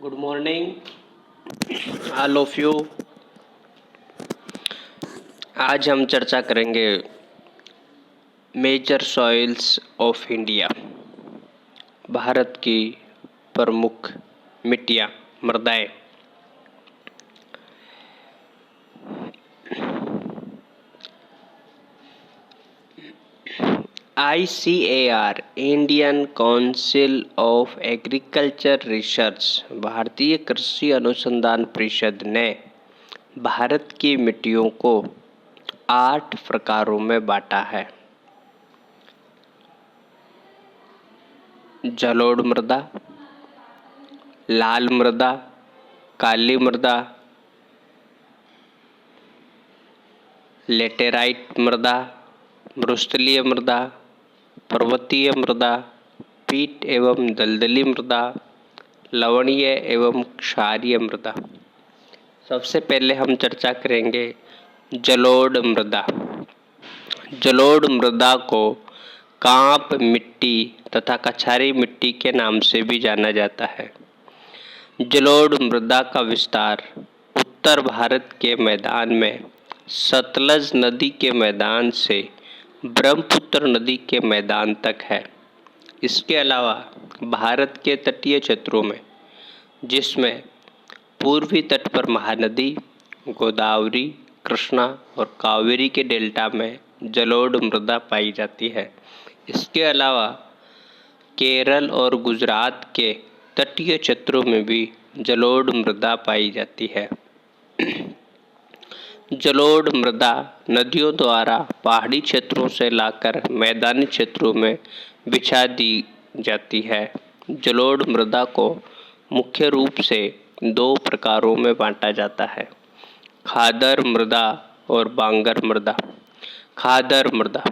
Good morning all of you. आज हम चर्चा करेंगे major soils of India, Bharat की प्रमुख मिट्टियाँ, मृदाएं। ICAR Indian council of agriculture research, भारतीय कृषि अनुसंधान परिषद ने भारत की मिट्टियों को 8 प्रकारों में बांटा है। जलोढ़ मृदा, लाल मृदा, काली मृदा, लेटेराइट मृदा, मृस्थलीय मृदा, पर्वतीय मृदा, पीट एवं दलदली मृदा, लवणीय एवं क्षारीय मृदा। सबसे पहले हम चर्चा करेंगे जलोढ़ मृदा। जलोढ़ मृदा को कांप मिट्टी तथा कछारी मिट्टी के नाम से भी जाना जाता है। जलोढ़ मृदा का विस्तार उत्तर भारत के मैदान में सतलज नदी के मैदान से ब्रह्मपुत्र नदी के मैदान तक है। इसके अलावा भारत के तटीय क्षेत्रों में, जिसमें पूर्वी तट पर महानदी, गोदावरी, कृष्णा और कावेरी के डेल्टा में जलोढ़ मृदा पाई जाती है। इसके अलावा केरल और गुजरात के तटीय क्षेत्रों में भी जलोढ़ मृदा पाई जाती है। जलोढ़ मृदा नदियों द्वारा पहाड़ी क्षेत्रों से लाकर मैदानी क्षेत्रों में बिछा दी जाती है। जलोढ़ मृदा को मुख्य रूप से 2 प्रकारों में बांटा जाता है, खादर मृदा और बांगर मृदा। खादर मृदा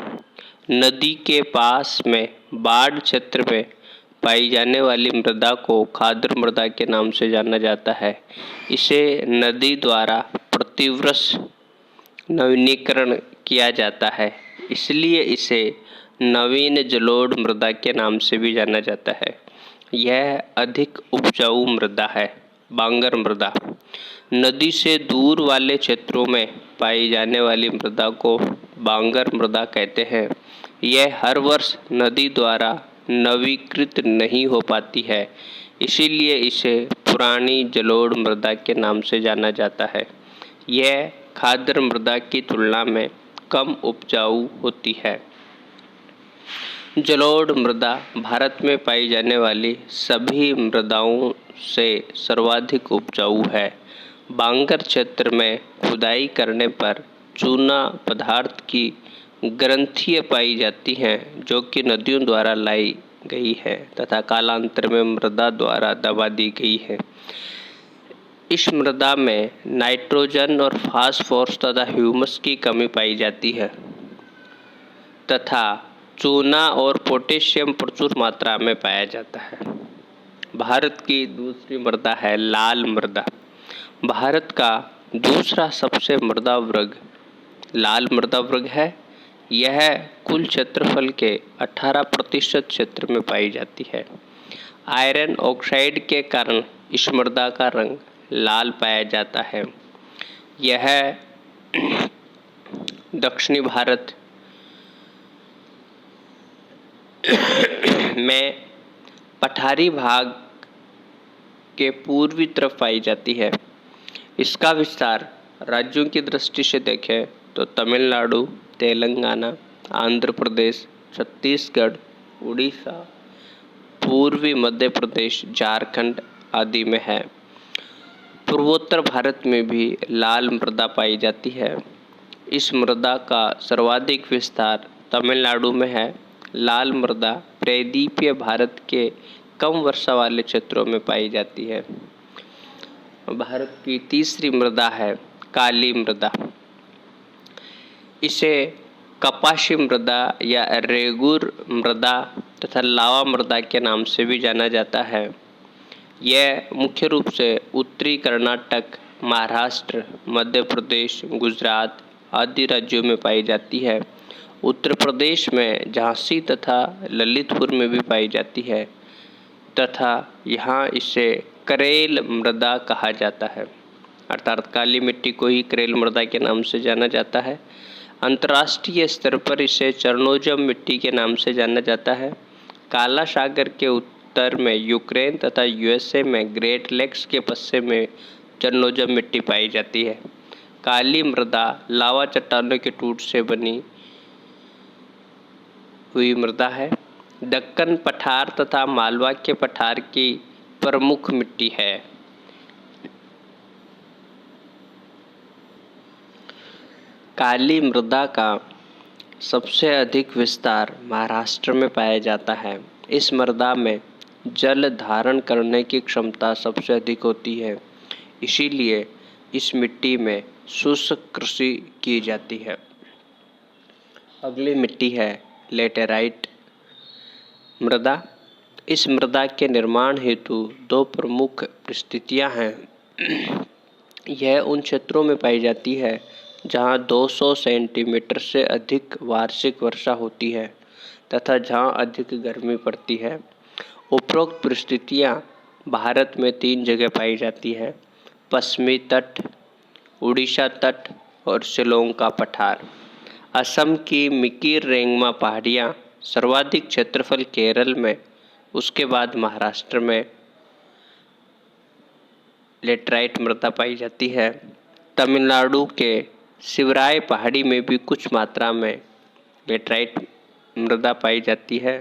नदी के पास में बाढ़ क्षेत्र में पाई जाने वाली मृदा को खादर मृदा के नाम से जाना जाता है। इसे नदी द्वारा प्रतिवर्ष नवीनीकरण किया जाता है, इसलिए इसे नवीन जलोढ़ मृदा के नाम से भी जाना जाता है। यह अधिक उपजाऊ मृदा है। बांगर मृदा नदी से दूर वाले क्षेत्रों में पाई जाने वाली मृदा को बांगर मृदा कहते हैं। यह हर वर्ष नदी द्वारा नवीकृत नहीं हो पाती है, इसीलिए इसे पुरानी जलोढ़ मृदा के नाम से जाना जाता है। यह खादर मृदा की तुलना में कम उपजाऊ होती है। जलोढ़ मृदा भारत में पाई जाने वाली सभी मृदाओं से सर्वाधिक उपजाऊ है। बांगर क्षेत्र में खुदाई करने पर चूना पदार्थ की ग्रंथियाँ पाई जाती हैं, जो कि नदियों द्वारा लाई गई है तथा कालांतर में मृदा द्वारा दबा दी गई है। इस मृदा में नाइट्रोजन और फास्फोरस तथा ह्यूमस की कमी पाई जाती है तथा चूना और पोटेशियम प्रचुर मात्रा में पाया जाता है। भारत की दूसरी मृदा है लाल मृदा। भारत का दूसरा सबसे मृदा वर्ग लाल मृदा वर्ग है। यह कुल क्षेत्रफल के 18% क्षेत्र में पाई जाती है। आयरन ऑक्साइड के कारण इस मृदा का रंग लाल पाया जाता है। यह दक्षिणी भारत में पठारी भाग के पूर्वी तरफ पाई जाती है। इसका विस्तार राज्यों की दृष्टि से देखें तो तमिलनाडु, तेलंगाना, आंध्र प्रदेश, छत्तीसगढ़, उड़ीसा, पूर्वी मध्य प्रदेश, झारखंड आदि में है। पूर्वोत्तर भारत में भी लाल मृदा पाई जाती है। इस मृदा का सर्वाधिक विस्तार तमिलनाडु में है। लाल मृदा प्रायद्वीपीय भारत के कम वर्षा वाले क्षेत्रों में पाई जाती है। भारत की तीसरी मृदा है काली मृदा। इसे कपाशी मृदा या रेगुर मृदा तथा लावा मृदा के नाम से भी जाना जाता है। यह मुख्य रूप से उत्तरी कर्नाटक, महाराष्ट्र, मध्य प्रदेश, गुजरात आदि राज्यों में पाई जाती है। उत्तर प्रदेश में झांसी तथा ललितपुर में भी पाई जाती है तथा यहाँ इसे करेल मृदा कहा जाता है, अर्थात काली मिट्टी को ही करेल मृदा के नाम से जाना जाता है। अंतर्राष्ट्रीय स्तर पर इसे चरनोजम मिट्टी के नाम से जाना जाता है। काला सागर के उत्तर में यूक्रेन तथा यूएसए में ग्रेट लेक्स के पश्चिम में चरनोजम मिट्टी पाई जाती है। काली मृदा लावा चट्टानों के टूट से बनी हुई मृदा है। दक्कन पठार तथा मालवा के पठार की प्रमुख मिट्टी है। काली मृदा का सबसे अधिक विस्तार महाराष्ट्र में पाया जाता है। इस मृदा में जल धारण करने की क्षमता सबसे अधिक होती है, इसीलिए इस मिट्टी में शुष्क कृषि की जाती है। अगली मिट्टी है लेटेराइट मृदा। इस मृदा के निर्माण हेतु दो प्रमुख परिस्थितियां हैं। यह उन क्षेत्रों में पाई जाती है जहां 200 सेंटीमीटर से अधिक वार्षिक वर्षा होती है तथा जहां अधिक गर्मी पड़ती है। उपरोक्त परिस्थितियां भारत में 3 जगह पाई जाती है: पश्चिमी तट, उड़ीसा तट और शिलोंग का पठार। असम की मिकिर रेंगमा पहाड़ियाँ सर्वाधिक क्षेत्रफल केरल में, उसके बाद महाराष्ट्र में लेटराइट मृदा पाई जाती है। तमिलनाडु के शिवराय पहाड़ी में भी कुछ मात्रा में लेटराइट मृदा पाई जाती है।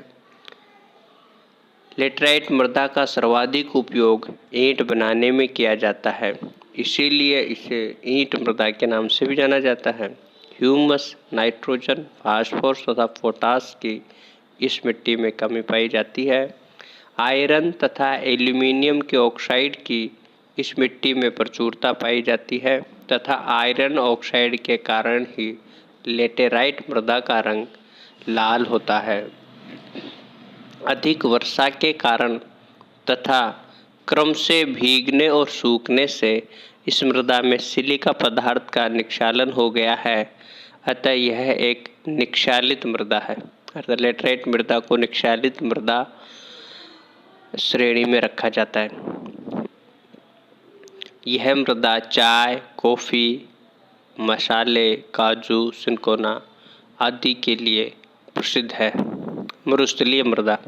लेटराइट मृदा का सर्वाधिक उपयोग ईंट बनाने में किया जाता है, इसीलिए इसे ईंट मृदा के नाम से भी जाना जाता है। ह्यूमस, नाइट्रोजन, फास्फोरस तथा पोटास की इस मिट्टी में कमी पाई जाती है। आयरन तथा एल्यूमिनियम के ऑक्साइड की इस मिट्टी में प्रचुरता पाई जाती है तथा आयरन ऑक्साइड के कारण ही लेटेराइट मृदा का रंग लाल होता है। अधिक वर्षा के कारण तथा क्रम से भीगने और सूखने से इस मृदा में सिलिका पदार्थ का निक्षालन हो गया है, अतः यह एक निक्षालित मृदा है। अर्थात लेटराइट मृदा को निक्षालित मृदा श्रेणी में रखा जाता है। यह मृदा चाय, कॉफ़ी, मसाले, काजू, सिनकोना आदि के लिए प्रसिद्ध है। मरुस्थलीय मृदा।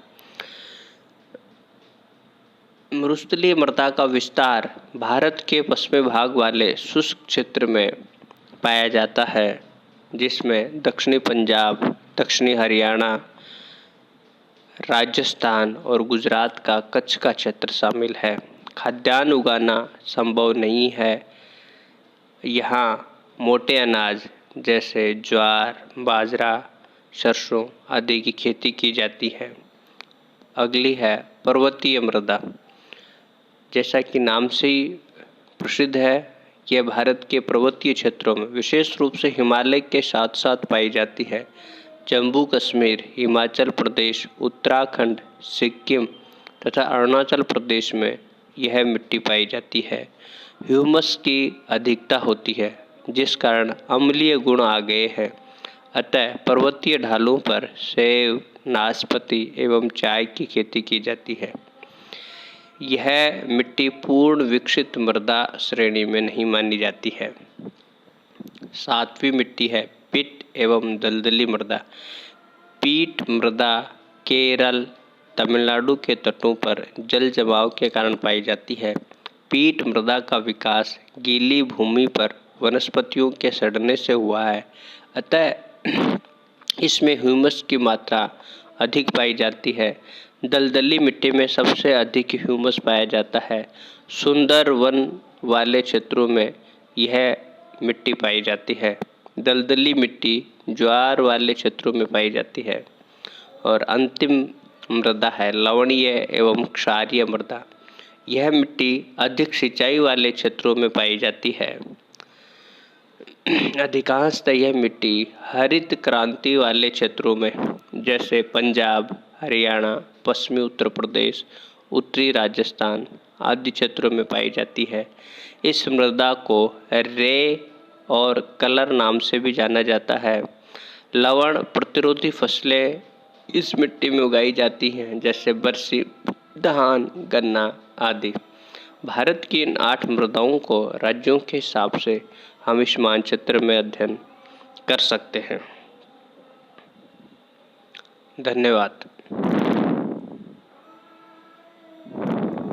मरुस्थलीय मृदा का विस्तार भारत के पश्चिमी भाग वाले शुष्क क्षेत्र में पाया जाता है, जिसमें दक्षिणी पंजाब, दक्षिणी हरियाणा, राजस्थान और गुजरात का कच्छ का क्षेत्र शामिल है। खाद्यान्न उगाना संभव नहीं है। यहाँ मोटे अनाज जैसे ज्वार, बाजरा, सरसों आदि की खेती की जाती है। अगली है पर्वतीय मृदा। जैसा कि नाम से ही प्रसिद्ध है, यह भारत के पर्वतीय क्षेत्रों में विशेष रूप से हिमालय के साथ साथ पाई जाती है। जम्मू कश्मीर, हिमाचल प्रदेश, उत्तराखंड, सिक्किम तथा अरुणाचल प्रदेश में यह मिट्टी पाई जाती है। ह्यूमस की अधिकता होती है, जिस कारण अम्लीय गुण आ गए हैं, अतः पर्वतीय ढालों पर सेब, नाशपाती एवं चाय की खेती की जाती है। यह मिट्टी पूर्ण विकसित मृदा श्रेणी में नहीं मानी जाती है। 7वीं मिट्टी है पीट एवं दलदली मृदा। पीट मृदा केरल, तमिलनाडु के तटों पर जल जमाव के कारण पाई जाती है। पीट मृदा का विकास गीली भूमि पर वनस्पतियों के सड़ने से हुआ है, अतः इसमें ह्यूमस की मात्रा अधिक पाई जाती है। दलदली मिट्टी में सबसे अधिक ह्यूमस पाया जाता है। सुंदर वन वाले क्षेत्रों में यह मिट्टी पाई जाती है। दलदली मिट्टी ज्वार वाले क्षेत्रों में पाई जाती है। और अंतिम मृदा है लवणीय एवं क्षारीय मृदा। यह मिट्टी अधिक सिंचाई वाले क्षेत्रों में पाई जाती है। अधिकांशतः यह मिट्टी हरित क्रांति वाले क्षेत्रों में जैसे पंजाब, हरियाणा, पश्चिमी उत्तर प्रदेश, उत्तरी राजस्थान आदि क्षेत्रों में पाई जाती है। इस मृदा को रे और कलर नाम से भी जाना जाता है। लवण प्रतिरोधी फसलें इस मिट्टी में उगाई जाती हैं, जैसे बरसी, धान, गन्ना आदि। भारत की इन 8 मृदाओं को राज्यों के हिसाब से हम इस मानचित्र में अध्ययन कर सकते हैं। धन्यवाद।